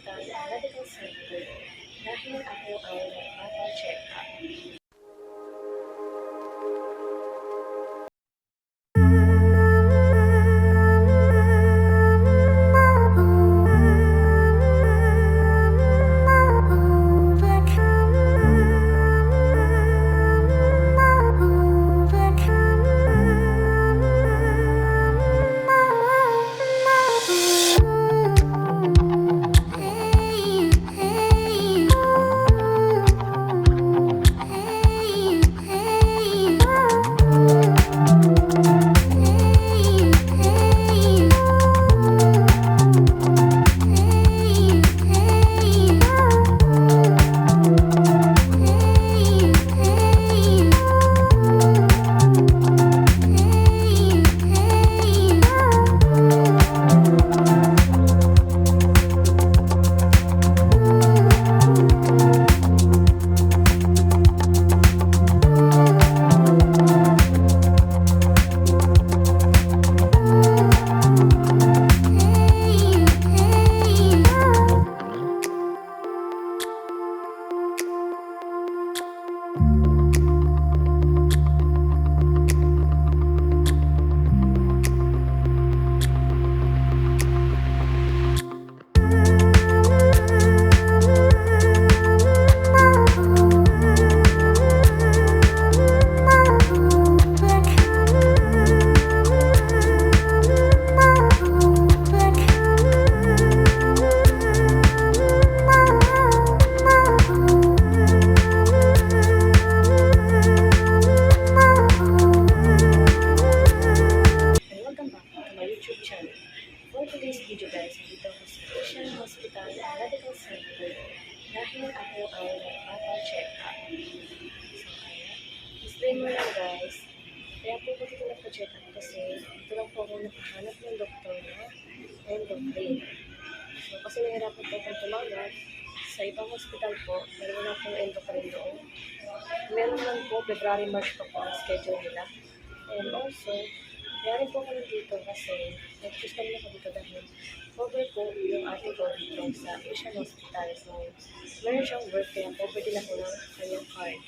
Hospital and Medical Center dahil ako ay nagpapa-check up. For today's video guys, nandito ako sa Asian Hospital and Medical Center dahil ako ay nagpapa-check up. So kaya, disclaimer lang guys, kaya po ko dito nagpa-check up kasi ito lang po ako nakahanap ng doktor na endocrine. So kasi nahirapan po akong tumawag sa ibang hospital po, meron na akong endocrine doon. Meron lang po, February, March pa po ang schedule nila. And also, kaya rin po kami dito kasi nag-choose kami na dito dahil cover po yung ate ko dito sa Asian Hospital. So, meron siyang work kaya cover din ako ng kanyang card.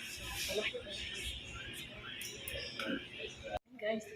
So, samahin ko. Guys.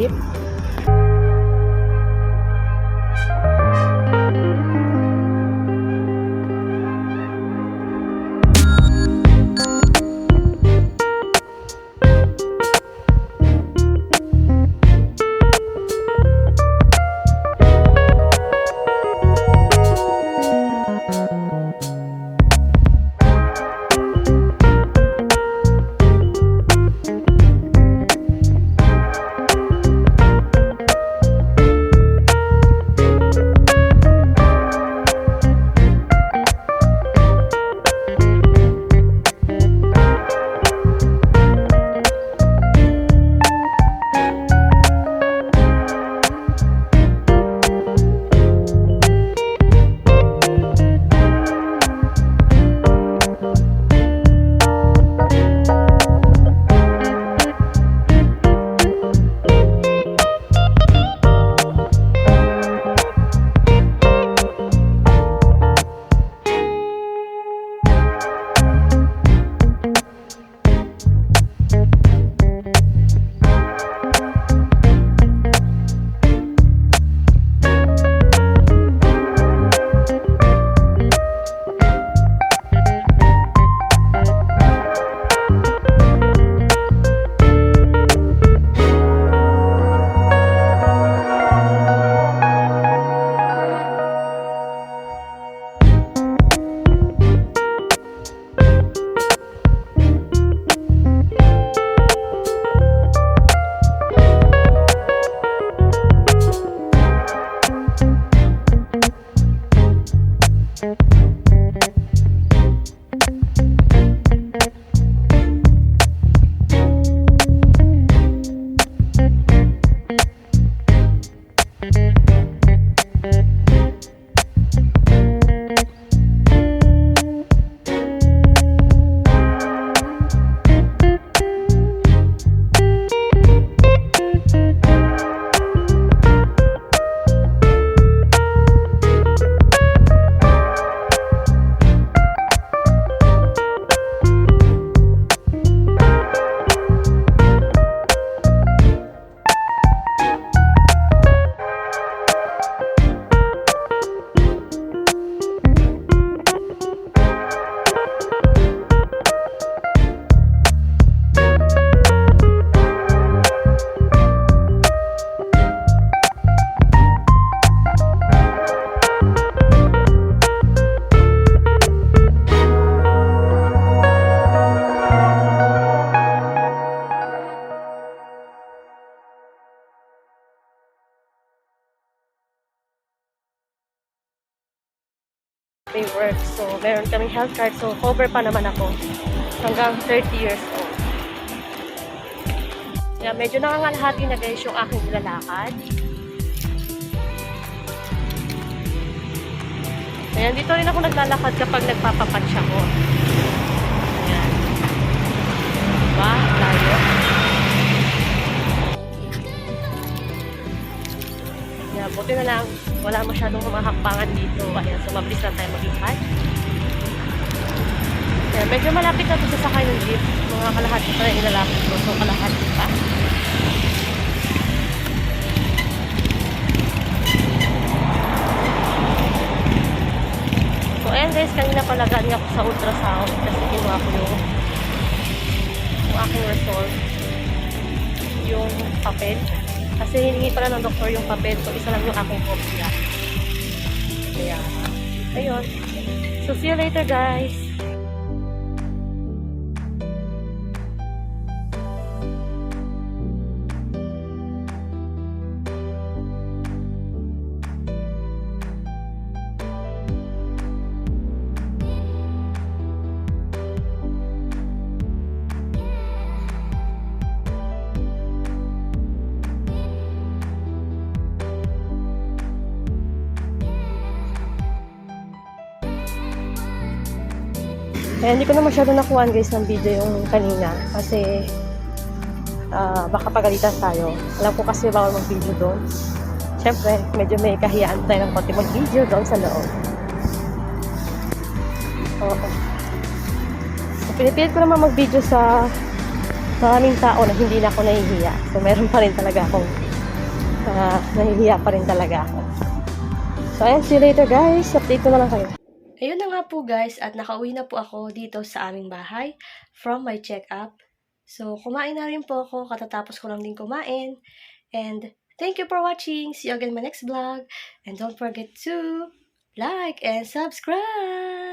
jeep. May work. So, meron kaming health card. So, cover pa naman ako. Hanggang 30 years old. Kaya medyo nangangalahati na guys yung aking nilalakad. Ayan, dito rin ako naglalakad kapag nagpapapatch ako. Ayan. Diba? Layo. Ayan, buti na lang. Wala masyadong humahakpangan dito. Ayan, so mabilis lang tayo maglakad. Ayan, medyo malapit na ito sa sakay ng jeep. Mga kalahati pa na ilalakad ko. So, kalahati pa. So, ayan guys, kanina pala galing ako sa ultrasound kasi kinuha ko yung aking result. Yung papel. Kasi hiningi pala ng doktor yung papel. So, isa lang yung aking kopya. Kaya, ayun. So, see you later, guys. Kaya hindi ko na masyado nakuhaan guys ng video yung kanina kasi baka pagalitan tayo. Alam ko kasi bawal mag-video doon. Siyempre, medyo may kahiyaan tayo ng konti mag-video doon sa loob. Oo. So, pinipilit ko naman mag-video sa maraming tao na hindi na ako nahihiya. So, meron pa rin talaga akong nahihiya pa rin talaga ako. So, ayan, see you later guys. Update ko na lang kayo. Ayun na nga po guys, at nakauwi na po ako dito sa aming bahay from my check-up. So, kumain na rin po ako, katatapos ko lang din kumain. And thank you for watching. See you again in my next vlog. And don't forget to like and subscribe!